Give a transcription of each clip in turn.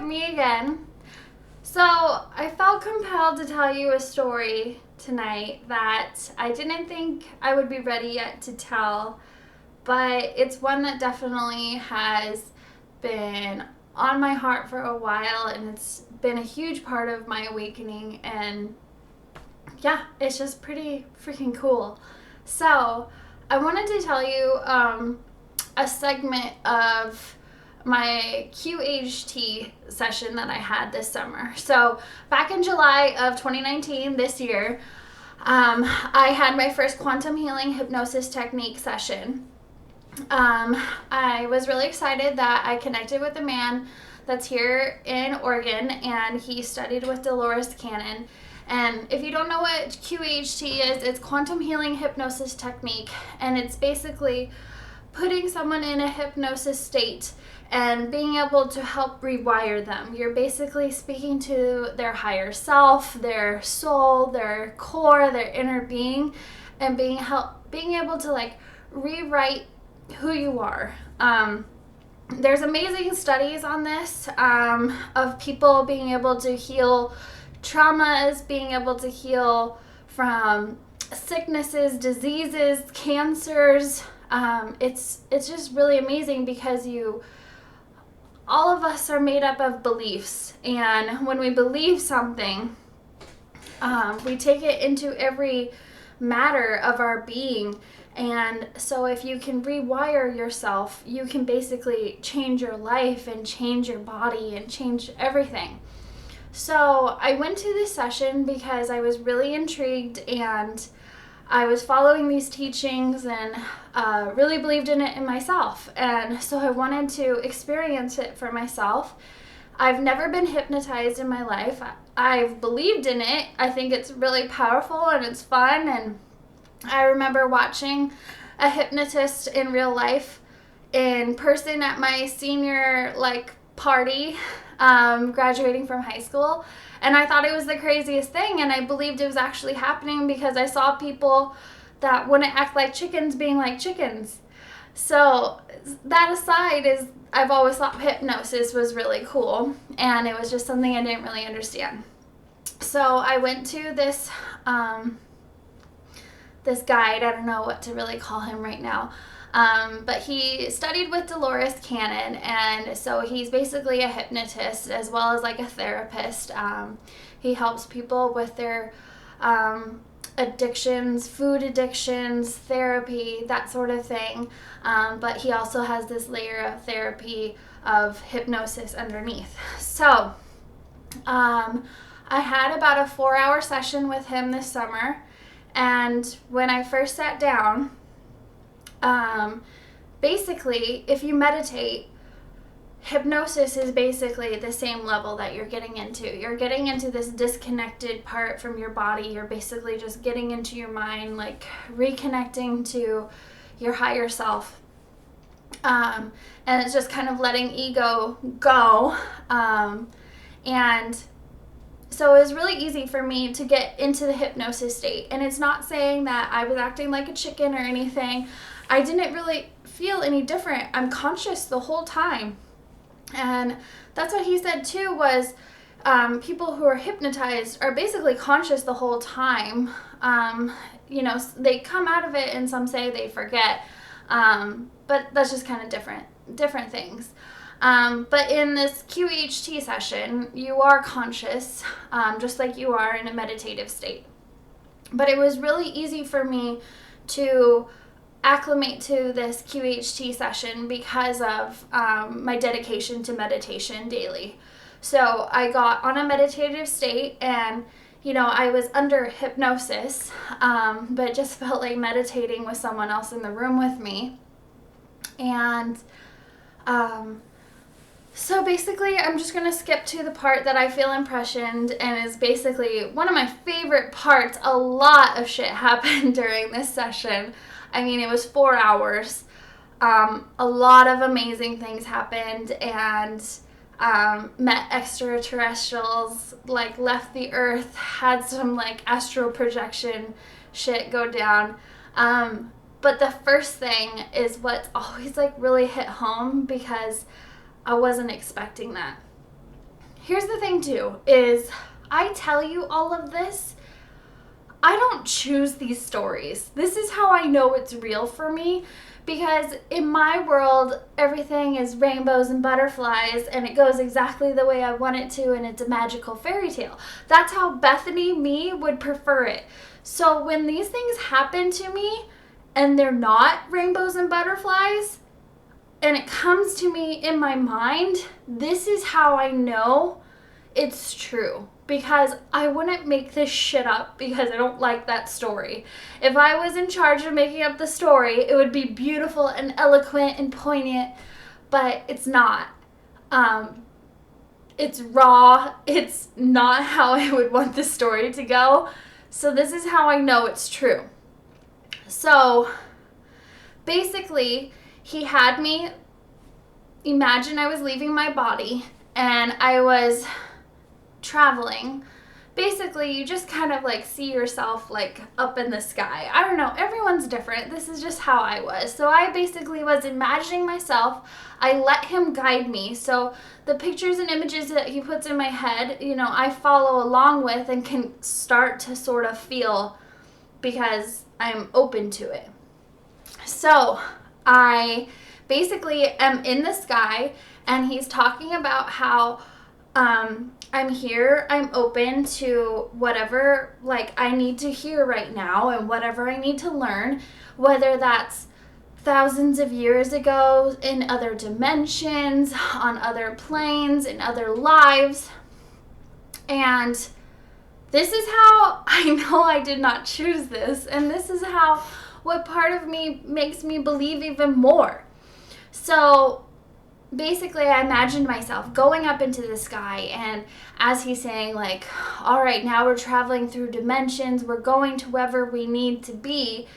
me again. So I felt compelled to tell you a story tonight that I didn't think I would be ready yet to tell, but it's one that definitely has been on my heart for a while, and it's been a huge part of my awakening, and yeah, it's just pretty freaking cool. So I wanted to tell you a segment of my QHHT session that I had this summer. So back in July of 2019, this year, I had my first quantum healing hypnosis technique session. I was really excited that I connected with a man that's here in Oregon, and he studied with Dolores Cannon. And if you don't know what QHT is, it's quantum healing hypnosis technique, and it's basically putting someone in a hypnosis state and being able to help rewire them. You're basically speaking to their higher self, their soul, their core, their inner being, and being able to like rewrite who you are. There's amazing studies on this of people being able to heal traumas, being able to heal from sicknesses, diseases, cancers. It's just really amazing because all of us are made up of beliefs, and when we believe something, we take it into every matter of our being. And so if you can rewire yourself, you can basically change your life and change your body and change everything. So I went to this session because I was really intrigued, and I was following these teachings and really believed in it in myself. And so I wanted to experience it for myself. I've never been hypnotized in my life. I've believed in it. I think it's really powerful and it's fun. And I remember watching a hypnotist in real life in person at my senior party, graduating from high school. And I thought it was the craziest thing, and I believed it was actually happening because I saw people that wouldn't act like chickens being like chickens. So that aside, I've always thought hypnosis was really cool, and it was just something I didn't really understand. So I went to this guide. I don't know what to really call him right now. But he studied with Dolores Cannon, and so he's basically a hypnotist as well as like a therapist. He helps people with their addictions, food addictions, therapy, that sort of thing. But he also has this layer of therapy of hypnosis underneath. So I had about a 4-hour session with him this summer, and when I first sat down, basically, if you meditate, hypnosis is basically the same level that you're getting into. You're getting into this disconnected part from your body. You're basically just getting into your mind, like reconnecting to your higher self. And it's just kind of letting ego go. And so it was really easy for me to get into the hypnosis state. And it's not saying that I was acting like a chicken or anything. I didn't really feel any different. I'm conscious the whole time. And that's what he said too, was people who are hypnotized are basically conscious the whole time. They come out of it, and some say they forget. But that's just kind of different things. But in this QHT session, you are conscious, just like you are in a meditative state. But it was really easy for me to acclimate to this QHT session because of my dedication to meditation daily. So I got on a meditative state, and I was under hypnosis, but just felt like meditating with someone else in the room with me. And so basically, I'm just going to skip to the part that I feel impressioned, and is basically one of my favorite parts. A lot of shit happened during this session. I mean, it was 4 hours. A lot of amazing things happened, and met extraterrestrials, left the earth, had some astral projection shit go down. But the first thing is what's always really hit home, because I wasn't expecting that. here's the thing too, is I tell you all of this, I don't choose these stories. This is how I know it's real for me, because in my world, everything is rainbows and butterflies and it goes exactly the way I want it to, and it's a magical fairy tale. That's how Bethany, me, would prefer it. So when these things happen to me and they're not rainbows and butterflies, and it comes to me in my mind, this is how I know it's true. Because I wouldn't make this shit up because I don't like that story. If I was in charge of making up the story, it would be beautiful and eloquent and poignant, but it's not. It's raw. It's not how I would want the story to go. So this is how I know it's true. So basically, he had me imagine I was leaving my body and I was traveling. Basically, you just kind of like see yourself like up in the sky. I don't know, everyone's different. This is just how I was. So I basically was imagining myself. I let him guide me. So the pictures and images that he puts in my head, you know, I follow along with and can start to sort of feel, because I'm open to it. So I basically am in the sky, and he's talking about how I'm here, I'm open to whatever like I need to hear right now and whatever I need to learn, whether that's thousands of years ago, in other dimensions, on other planes, in other lives. And this is how I know I did not choose this, and this is how, what part of me makes me believe even more. So basically, I imagined myself going up into the sky, and as he's saying, like, all right, now we're traveling through dimensions, we're going to wherever we need to be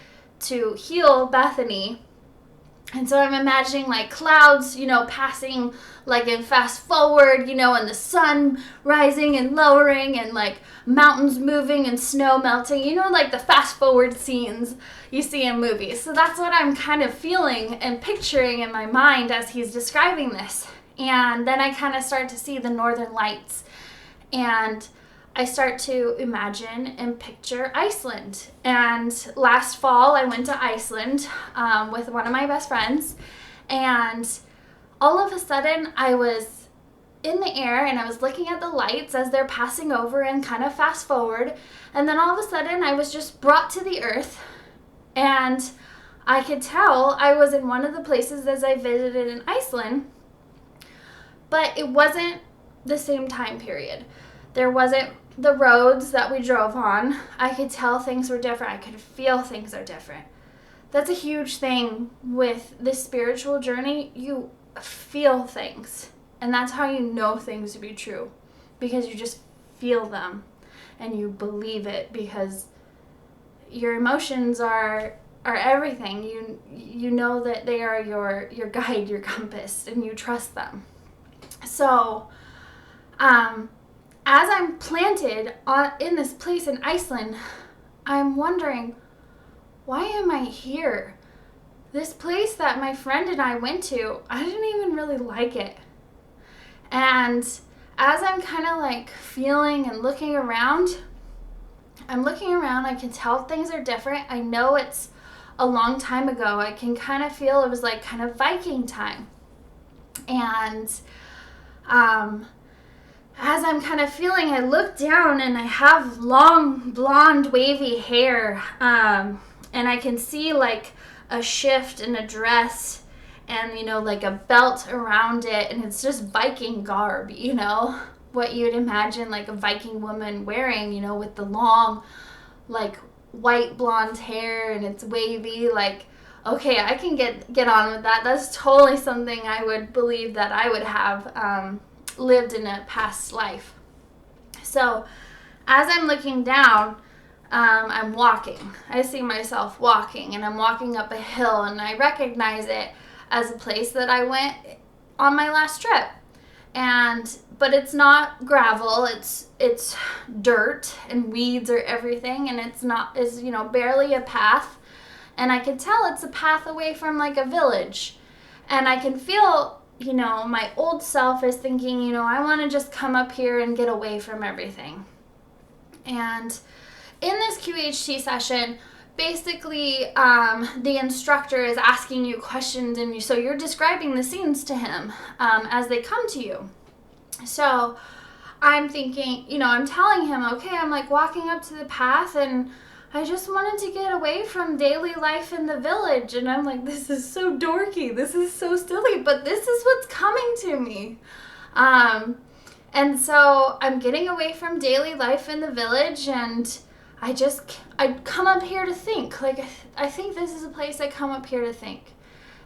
to heal Bethany. And so I'm imagining like clouds, you know, passing like in fast forward, you know, and the sun rising and lowering, and like mountains moving and snow melting, you know, like the fast forward scenes you see in movies. So that's what I'm kind of feeling and picturing in my mind as he's describing this. And then I kind of start to see the northern lights, and I start to imagine and picture Iceland. And last fall, I went to Iceland with one of my best friends. And all of a sudden, I was in the air and I was looking at the lights as they're passing over and kind of fast forward. And then all of a sudden, I was just brought to the earth. And I could tell I was in one of the places as I visited in Iceland. But it wasn't the same time period. There wasn't the roads that we drove on. I could tell things were different. I could feel things are different. That's a huge thing with this spiritual journey. You feel things, and that's how you know things to be true, because you just feel them and you believe it, because your emotions are everything. You know that they are your guide, your compass, and you trust them. So as I'm planted in this place in Iceland, I'm wondering, why am I here? This place that my friend and I went to, I didn't even really like it. And as I'm kind of like feeling and looking around, I can tell things are different. I know it's a long time ago. I can kind of feel it was like kind of Viking time. And as I'm kind of feeling, I look down and I have long, blonde, wavy hair. And I can see like a shift in a dress and, you know, like a belt around it. And it's just Viking garb, you know, what you'd imagine like a Viking woman wearing, you know, with the long, like white blonde hair, and it's wavy. Like, okay, I can get on with that. That's totally something I would believe that I would have lived in a past life. So as I'm looking down, I'm walking. I see myself walking, and I'm walking up a hill, and I recognize it as a place that I went on my last trip. But it's not gravel, it's dirt, and weeds are everything, and it's you know, barely a path. And I can tell it's a path away from like a village. And I can feel, my old self is thinking, I want to just come up here and get away from everything. And in this QHT session, basically, the instructor is asking you questions, and so you're describing the scenes to him as they come to you. So I'm thinking, I'm telling him, okay, I'm like walking up to the path, and I just wanted to get away from daily life in the village. And I'm like, this is so dorky. This is so silly, but this is what's coming to me. And so I'm getting away from daily life in the village, and I come up here to think. Like, I think this is a place I come up here to think.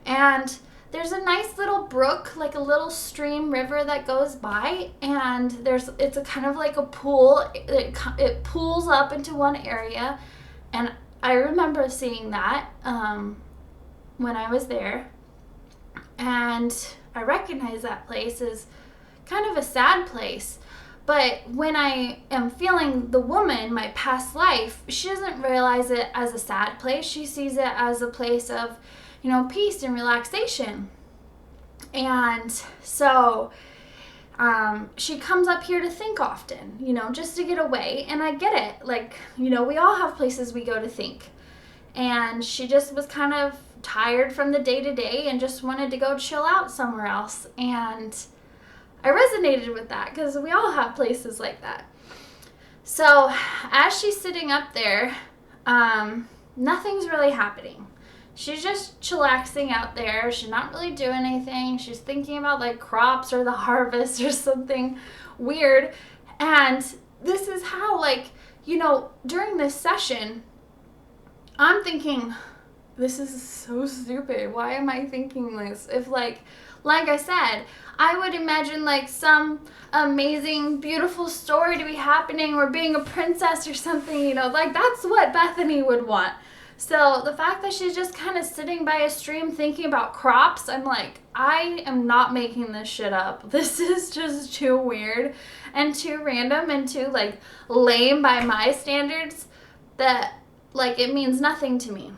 And there's a nice little brook, like a little stream river that goes by, and it's a kind of like a pool. It pools up into one area, and I remember seeing that when I was there, and I recognize that place as kind of a sad place. But when I am feeling the woman, my past life, she doesn't realize it as a sad place. She sees it as a place of, peace and relaxation. And so she comes up here to think often, just to get away. And I get it. Like, we all have places we go to think. And she just was kind of tired from the day-to-day and just wanted to go chill out somewhere else. And I resonated with that because we all have places like that. So as she's sitting up there, nothing's really happening. She's just chillaxing out there. She's not really doing anything. She's thinking about like crops or the harvest or something weird. And this is how, during this session, I'm thinking, this is so stupid. Why am I thinking this? If like I said, I would imagine like some amazing, beautiful story to be happening, or being a princess or something, like that's what Bethany would want. So the fact that she's just kind of sitting by a stream thinking about crops, I'm like, I am not making this shit up. This is just too weird and too random and too like lame by my standards that like it means nothing to me.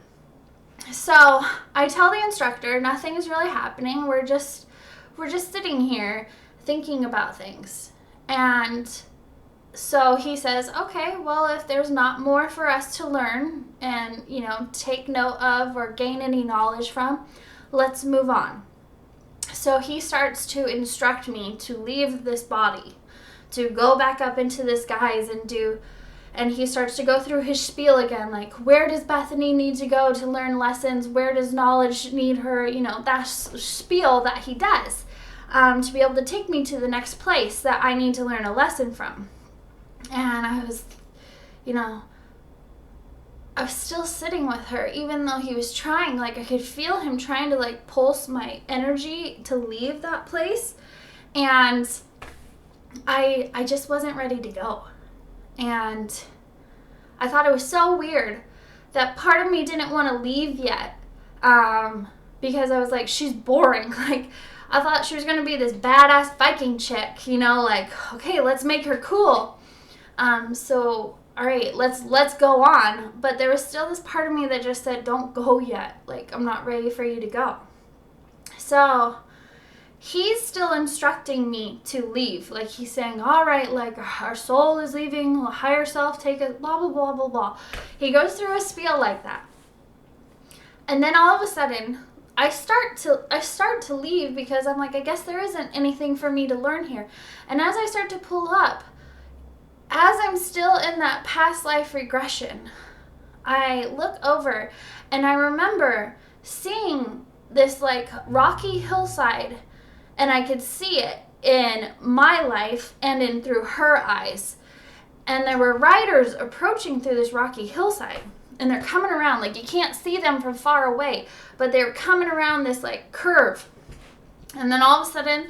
So I tell the instructor, nothing's really happening. We're just sitting here thinking about things. And so he says, okay, well, if there's not more for us to learn and, take note of or gain any knowledge from, let's move on. So he starts to instruct me to leave this body, to go back up into the skies and he starts to go through his spiel again, like, where does Bethany need to go to learn lessons? Where does knowledge need her? That spiel that he does to be able to take me to the next place that I need to learn a lesson from. And I was, I was still sitting with her, even though he was trying. Like, I could feel him trying to, like, pulse my energy to leave that place. And I just wasn't ready to go. And I thought it was so weird that part of me didn't want to leave yet, because I was like, she's boring. Like, I thought she was going to be this badass Viking chick, like, okay, let's make her cool. So, all right, let's go on. But there was still this part of me that just said, don't go yet. Like, I'm not ready for you to go. So he's still instructing me to leave. Like, he's saying, all right, like, our soul is leaving, the higher self, take it, blah, blah, blah, blah, blah. He goes through a spiel like that. And then all of a sudden, I start to leave because I'm like, I guess there isn't anything for me to learn here. And as I start to pull up, as I'm still in that past life regression, I look over and I remember seeing this like rocky hillside, and I could see it in my life and in through her eyes. And there were riders approaching through this rocky hillside, and they're coming around, like you can't see them from far away, but they were coming around this like curve. And then all of a sudden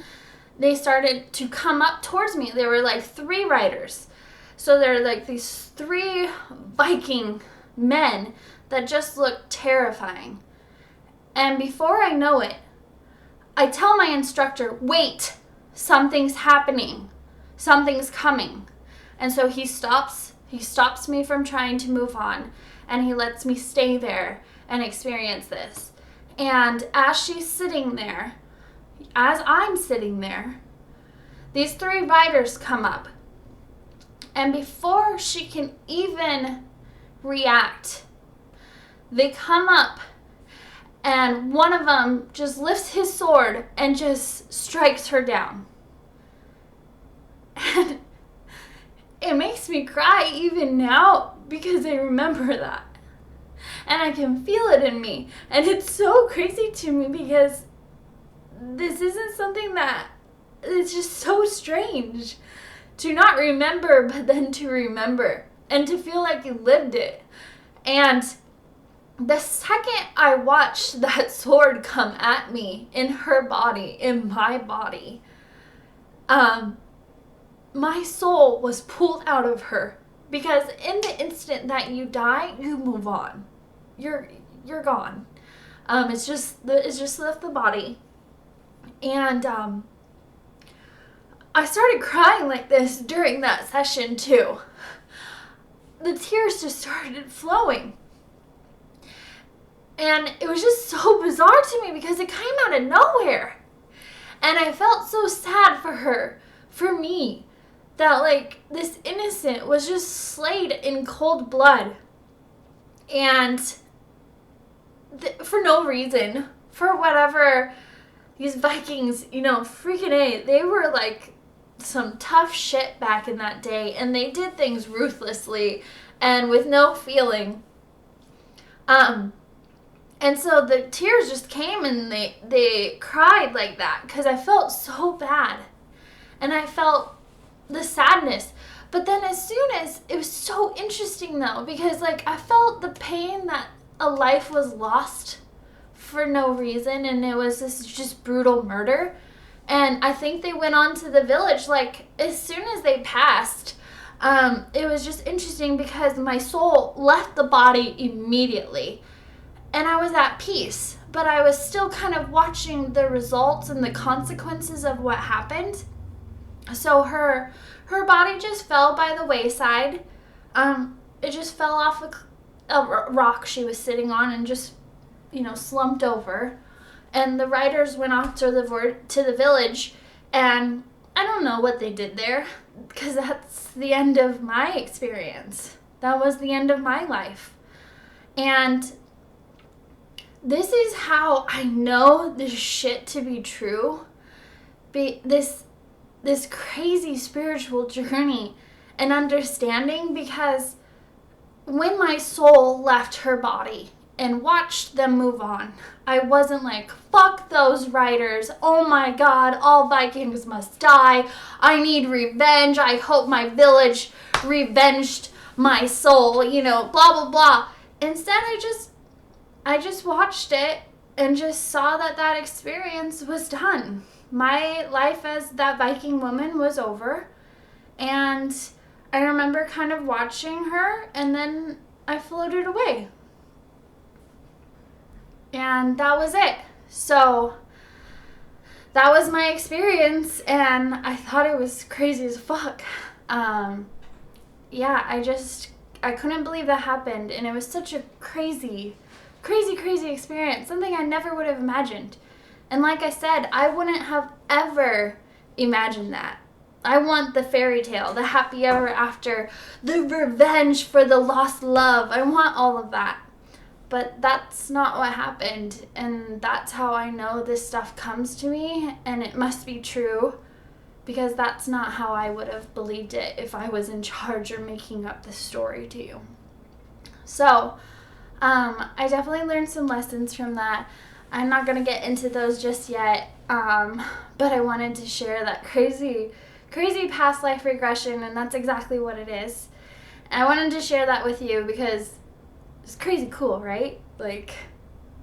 they started to come up towards me. There were like 3 riders. So they're like these 3 Viking men that just looked terrifying. And before I know it, I tell my instructor, wait, something's happening. Something's coming. And so he stops me from trying to move on, and he lets me stay there and experience this. And as she's sitting there, as I'm sitting there, these 3 riders come up. And before she can even react, they come up and one of them just lifts his sword and just strikes her down. And it makes me cry even now because I remember that. And I can feel it in me. And it's so crazy to me because this isn't something that, it's just so strange to not remember, but then to remember and to feel like you lived it. And the second I watched that sword come at me in her body, in my body, my soul was pulled out of her, because in the instant that you die, you move on. You're gone. It's just left the body. And I started crying like this during that session too. The tears just started flowing. And it was just so bizarre to me because it came out of nowhere. And I felt so sad for her, for me, that like this innocent was just slayed in cold blood. And for no reason, for whatever, these Vikings, freaking A, they were like some tough shit back in that day, and they did things ruthlessly and with no feeling. And so the tears just came and they cried like that because I felt so bad. And I felt the sadness. But then as soon as, it was so interesting though, because like I felt the pain that a life was lost for no reason, and it was this just brutal murder. And I think they went on to the village, like as soon as they passed, it was just interesting because my soul left the body immediately. And I was at peace, but I was still kind of watching the results and the consequences of what happened. So her body just fell by the wayside. It just fell off a rock she was sitting on and just, slumped over. And the riders went off to the village, and I don't know what they did there, because that's the end of my experience. That was the end of my life. And this is how I know this shit to be true. This crazy spiritual journey and understanding, because when my soul left her body and watched them move on, I wasn't like, fuck those riders. Oh my God, all Vikings must die. I need revenge. I hope my village revenged my soul, blah, blah, blah. Instead, I just watched it and just saw that experience was done. My life as that Viking woman was over. And I remember kind of watching her, and then I floated away. And that was it. So that was my experience, and I thought it was crazy as fuck. Yeah, I couldn't believe that happened, and it was such a crazy experience, something I never would have imagined. And like I said, I wouldn't have ever imagined that. I want the fairy tale, the happy ever after, the revenge for the lost love. I want all of that. But that's not what happened, and that's how I know this stuff comes to me, and it must be true, because that's not how I would have believed it if I was in charge or making up the story to you. So, I definitely learned some lessons from that. I'm not going to get into those just yet, but I wanted to share that crazy past life regression, and that's exactly what it is. And I wanted to share that with you because it's crazy cool, right? Like,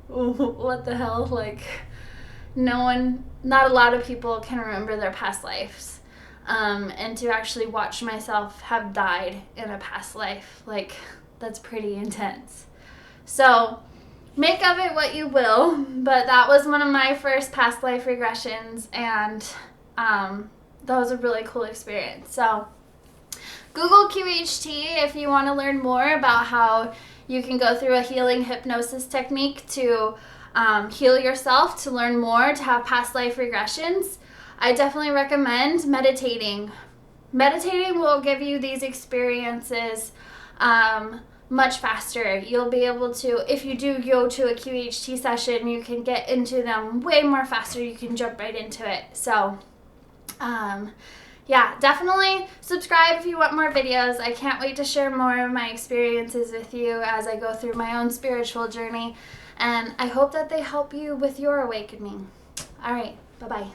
what the hell? Like, not a lot of people can remember their past lives. And to actually watch myself have died in a past life, like, that's pretty intense. So, make of it what you will, but that was one of my first past life regressions, and that was a really cool experience. So, Google QHT if you want to learn more about how you can go through a healing hypnosis technique to heal yourself, to learn more, to have past life regressions, I definitely recommend meditating. Meditating will give you these experiences much faster. You'll be able to, if you do go to a QHT session, you can get into them way more faster. You can jump right into it. So, yeah, definitely subscribe if you want more videos. I can't wait to share more of my experiences with you as I go through my own spiritual journey. And I hope that they help you with your awakening. All right, bye-bye.